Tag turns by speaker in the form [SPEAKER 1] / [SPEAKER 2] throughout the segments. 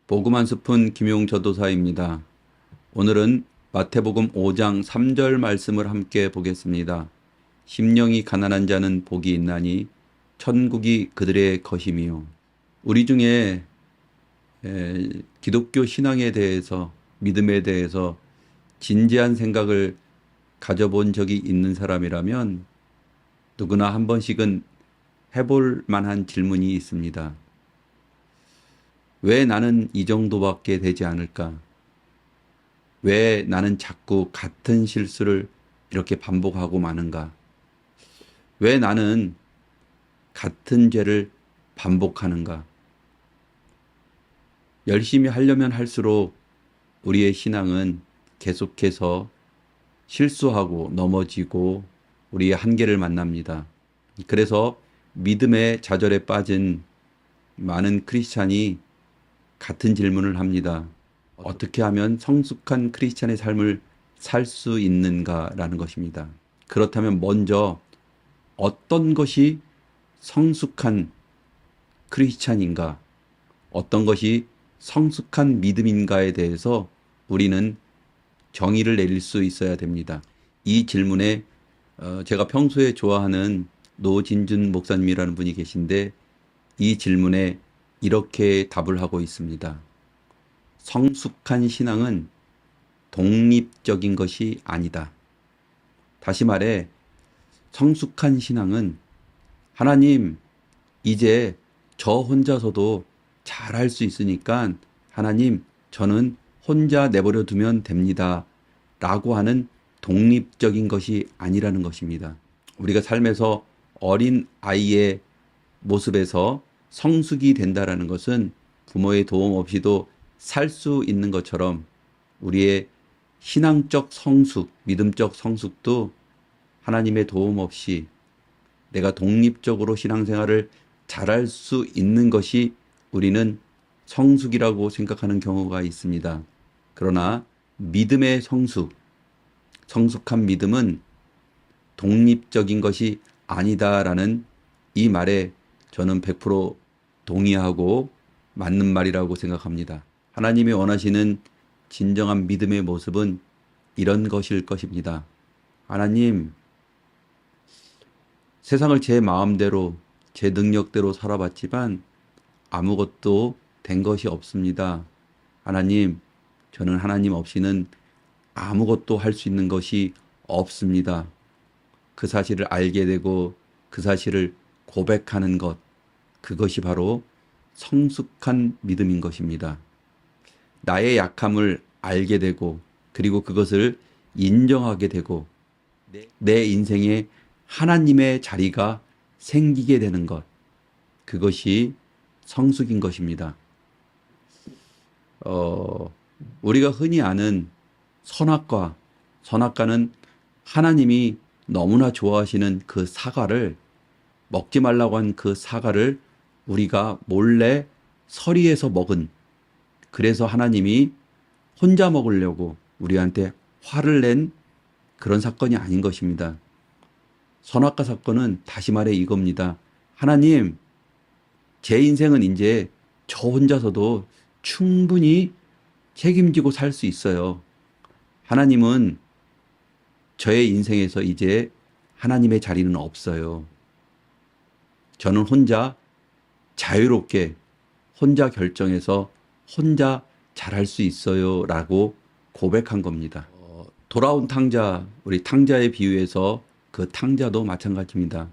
[SPEAKER 1] 복음 한 스푼 김용 전도사입니다. 오늘은 마태복음 5장 3절 말씀을 함께 보겠습니다. 심령이 가난한 자는 복이 있나니 천국이 그들의 것임이요. 우리 중에 기독교 신앙에 대해서, 믿음에 대해서 진지한 생각을 가져본 적이 있는 사람이라면 누구나 한 번씩은 해볼 만한 질문이 있습니다. 왜 나는 이 정도밖에 되지 않을까? 왜 나는 자꾸 같은 실수를 이렇게 반복하고 마는가? 왜 나는 같은 죄를 반복하는가? 열심히 하려면 할수록 우리의 신앙은 계속해서 실수하고 넘어지고 우리의 한계를 만납니다. 그래서 믿음의 좌절에 빠진 많은 크리스찬이 같은 질문을 합니다. 어떻게 하면 성숙한 크리스찬의 삶을 살 수 있는가라는 것입니다. 그렇다면 먼저 어떤 것이 성숙한 크리스찬인가, 어떤 것이 성숙한 믿음인가에 대해서 우리는 정의를 내릴 수 있어야 됩니다. 이 질문에 제가 평소에 좋아하는 노진준 목사님이라는 분이 계신데 이 질문에 이렇게 답을 하고 있습니다. 성숙한 신앙은 독립적인 것이 아니다. 다시 말해, 성숙한 신앙은 하나님, 이제 저 혼자서도 잘할 수 있으니까 하나님, 저는 혼자 내버려 두면 됩니다. 라고 하는 독립적인 것이 아니라는 것입니다. 우리가 삶에서 어린 아이의 모습에서 성숙이 된다라는 것은 부모의 도움 없이도 살 수 있는 것처럼 우리의 신앙적 성숙, 믿음적 성숙도 하나님의 도움 없이 내가 독립적으로 신앙생활을 잘할 수 있는 것이 우리는 성숙이라고 생각하는 경우가 있습니다. 그러나 믿음의 성숙, 성숙한 믿음은 독립적인 것이 아니다라는 이 말에 저는 100% 동의하고 맞는 말이라고 생각합니다. 하나님이 원하시는 진정한 믿음의 모습은 이런 것일 것입니다. 하나님, 세상을 제 마음대로, 제 능력대로 살아봤지만 아무것도 된 것이 없습니다. 하나님, 저는 하나님 없이는 아무것도 할 수 있는 것이 없습니다. 그 사실을 알게 되고 그 사실을 고백하는 것, 그것이 바로 성숙한 믿음인 것입니다. 나의 약함을 알게 되고 그리고 그것을 인정하게 되고 내 인생에 하나님의 자리가 생기게 되는 것, 그것이 성숙인 것입니다. 우리가 흔히 아는 선악과는 하나님이 너무나 좋아하시는 그 사과를, 먹지 말라고 한 그 사과를 우리가 몰래 서리에서 먹은, 그래서 하나님이 혼자 먹으려고 우리한테 화를 낸 그런 사건이 아닌 것입니다. 선악과 사건은 다시 말해 이겁니다. 하나님, 제 인생은 이제 저 혼자서도 충분히 책임지고 살 수 있어요. 하나님은 저의 인생에서 이제 하나님의 자리는 없어요. 저는 혼자 자유롭게 혼자 결정해서 혼자 잘할 수 있어요 라고 고백한 겁니다. 돌아온 탕자, 우리 탕자의 비유에서 그 탕자도 마찬가지입니다.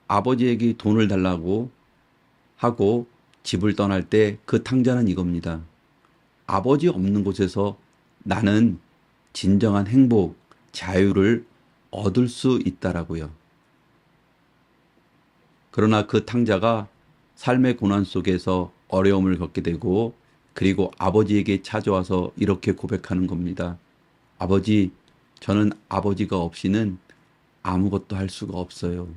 [SPEAKER 1] 아버지에게 돈을 달라고 하고 집을 떠날 때 그 탕자는 이겁니다. 아버지 없는 곳에서 나는 진정한 행복, 자유를 얻을 수 있다라고요. 그러나 그 탕자가 삶의 고난 속에서 어려움을 겪게 되고 그리고 아버지에게 찾아와서 이렇게 고백하는 겁니다. 아버지, 저는 아버지가 없이는 아무것도 할 수가 없어요.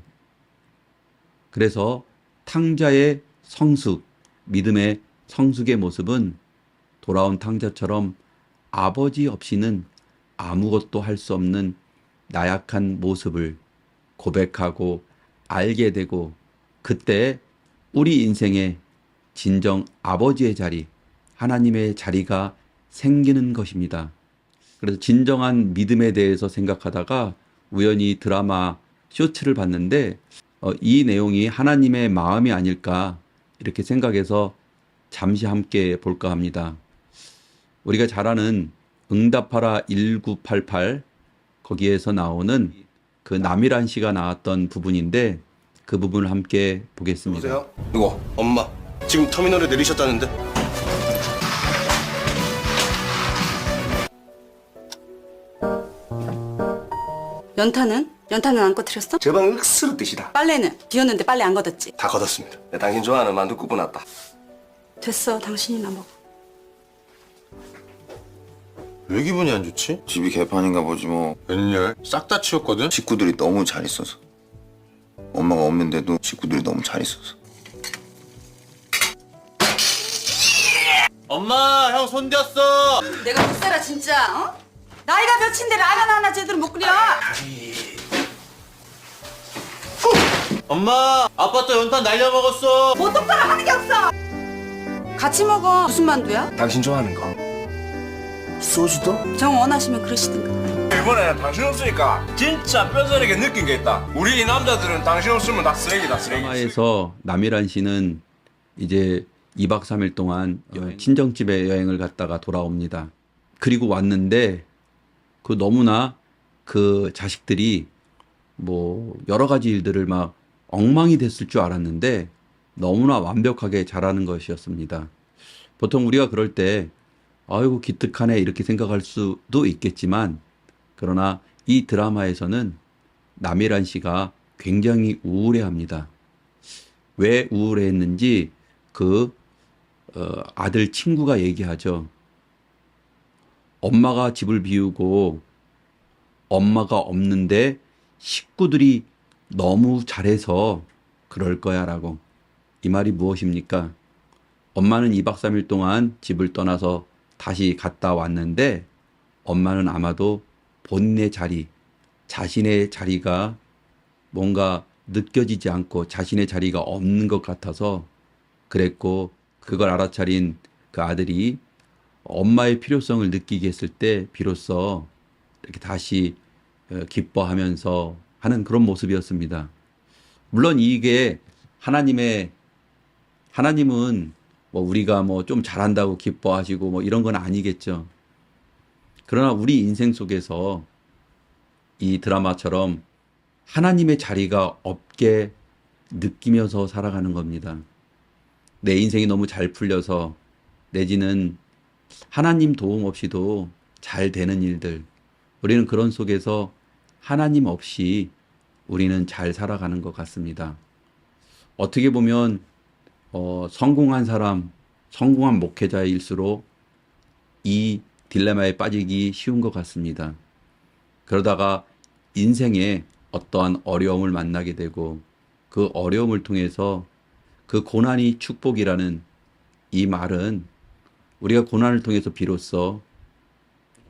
[SPEAKER 1] 그래서 탕자의 성숙, 믿음의 성숙의 모습은 돌아온 탕자처럼 아버지 없이는 아무것도 할 수 없는 나약한 모습을 고백하고 알게 되고 그때 우리 인생의 진정 아버지의 자리, 하나님의 자리가 생기는 것입니다. 그래서 진정한 믿음에 대해서 생각하다가 우연히 드라마 쇼츠를 봤는데 이 내용이 하나님의 마음이 아닐까 이렇게 생각해서 잠시 함께 볼까 합니다. 우리가 잘 아는 응답하라 1988 거기에서 나오는 그 남일한 씨가 나왔던 부분인데 그 부분을 함께 보겠습니다.
[SPEAKER 2] 여보세요? 이거 엄마 지금 터미널에 내리셨다는데.
[SPEAKER 3] 연탄은? 연탄은 안 꺼뜨렸어?
[SPEAKER 2] 제 방 윽스르 뜻이다.
[SPEAKER 3] 빨래는? 비웠는데 빨래 안 걷었지?
[SPEAKER 2] 다 걷었습니다. 네, 당신 좋아하는 만두 굽고 났다.
[SPEAKER 3] 됐어, 당신이나 먹어.
[SPEAKER 4] 왜 기분이 안 좋지?
[SPEAKER 5] 집이 개판인가 보지 뭐.
[SPEAKER 4] 웬열? 싹 다 치웠거든?
[SPEAKER 5] 식구들이 너무 잘 있어서. 엄마가 없는데도 식구들이 너무 잘 있어서.
[SPEAKER 4] 엄마, 형 손댔어!
[SPEAKER 3] 내가 못 살아 진짜, 어? 나이가 몇인데 라면 하나 제대로 못 끓여?
[SPEAKER 4] 엄마, 아빠 또 연탄 날려먹었어!
[SPEAKER 3] 보통 사람 하는 게 없어! 같이 먹어. 무슨 만두야?
[SPEAKER 2] 당신 좋아하는 거. 소주도?
[SPEAKER 3] 정 원하시면 그러시든가.
[SPEAKER 6] 이번에 당신 없으니까 진짜 뼈저리게 느낀 게 있다. 우리 이 남자들은 당신 없으면 다 쓰레기다, 쓰레기.
[SPEAKER 1] 드라마에서 남일한 씨는 이제 2박 3일 동안 친정집에 여행을 갔다가 돌아옵니다. 그리고 왔는데 그 너무나 그 자식들이 뭐 여러 가지 일들을 막 엉망이 됐을 줄 알았는데 너무나 완벽하게 잘하는 것이었습니다. 보통 우리가 그럴 때 아이고 기특하네 이렇게 생각할 수도 있겠지만 그러나 이 드라마에서는 남일한 씨가 굉장히 우울해합니다. 왜 우울해했는지 그 아들 친구가 얘기하죠. 엄마가 집을 비우고 엄마가 없는데 식구들이 너무 잘해서 그럴 거야 라고. 이 말이 무엇입니까? 엄마는 2박 3일 동안 집을 떠나서 다시 갔다 왔는데 엄마는 아마도 본인의 자리, 자신의 자리가 뭔가 느껴지지 않고 자신의 자리가 없는 것 같아서 그랬고 그걸 알아차린 그 아들이 엄마의 필요성을 느끼게 했을 때 비로소 이렇게 다시 기뻐하면서 하는 그런 모습이었습니다. 물론 이게 하나님은 뭐 우리가 뭐 좀 잘한다고 기뻐하시고 뭐 이런 건 아니겠죠. 그러나 우리 인생 속에서 이 드라마처럼 하나님의 자리가 없게 느끼면서 살아가는 겁니다. 내 인생이 너무 잘 풀려서 내지는 하나님 도움 없이도 잘 되는 일들, 우리는 그런 속에서 하나님 없이 우리는 잘 살아가는 것 같습니다. 어떻게 보면 성공한 사람, 성공한 목회자일수록 이 딜레마에 빠지기 쉬운 것 같습니다. 그러다가 인생에 어떠한 어려움을 만나게 되고 그 어려움을 통해서 그 고난이 축복이라는 이 말은 우리가 고난을 통해서 비로소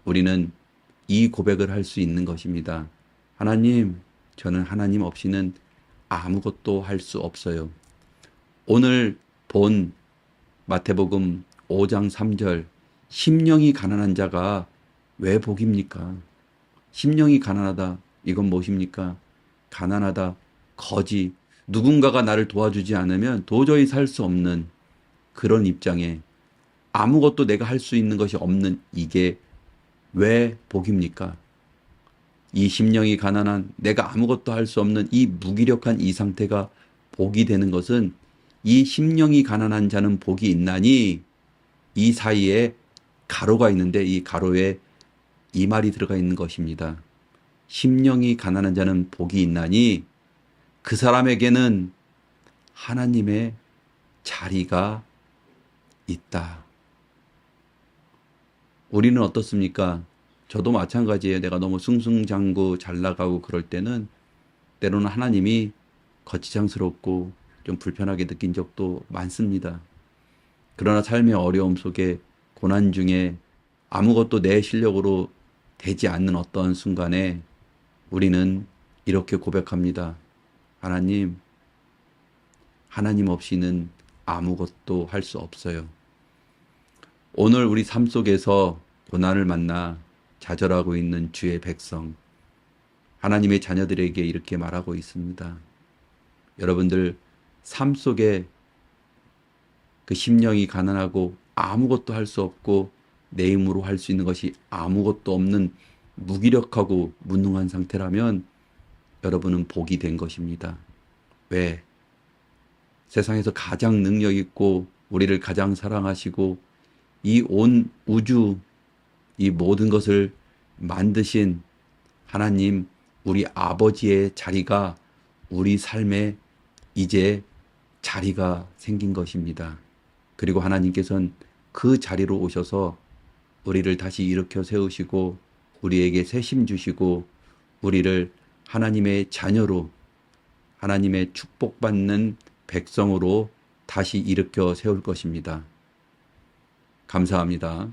[SPEAKER 1] 우리는 이 고백을 할 수 있는 것입니다. 하나님, 저는 하나님 없이는 아무것도 할 수 없어요. 오늘 본 마태복음 5장 3절 심령이 가난한 자가 왜 복입니까? 심령이 가난하다. 이건 무엇입니까? 가난하다. 거지. 누군가가 나를 도와주지 않으면 도저히 살 수 없는 그런 입장에 아무것도 내가 할 수 있는 것이 없는 이게 왜 복입니까? 이 심령이 가난한 내가 아무것도 할 수 없는 이 무기력한 이 상태가 복이 되는 것은 이 심령이 가난한 자는 복이 있나니 이 사이에 가로가 있는데 이 가로에 이 말이 들어가 있는 것입니다. 심령이 가난한 자는 복이 있나니 그 사람에게는 하나님의 자리가 있다. 우리는 어떻습니까? 저도 마찬가지예요. 내가 너무 승승장구 잘 나가고 그럴 때는 때로는 하나님이 거치장스럽고 좀 불편하게 느낀 적도 많습니다. 그러나 삶의 어려움 속에 고난 중에 아무것도 내 실력으로 되지 않는 어떤 순간에 우리는 이렇게 고백합니다. 하나님 없이는 아무것도 할 수 없어요. 오늘 우리 삶 속에서 고난을 만나 좌절하고 있는 주의 백성, 하나님의 자녀들에게 이렇게 말하고 있습니다. 여러분들 삶 속에 그 심령이 가난하고 아무것도 할 수 없고 내 힘으로 할 수 있는 것이 아무것도 없는 무기력하고 무능한 상태라면 여러분은 복이 된 것입니다. 왜? 세상에서 가장 능력 있고 우리를 가장 사랑하시고 이 온 우주, 이 모든 것을 만드신 하나님, 우리 아버지의 자리가 우리 삶에 이제 자리가 생긴 것입니다. 그리고 하나님께서는 그 자리로 오셔서 우리를 다시 일으켜 세우시고 우리에게 새 힘 주시고 우리를 하나님의 자녀로, 하나님의 축복받는 백성으로 다시 일으켜 세울 것입니다. 감사합니다.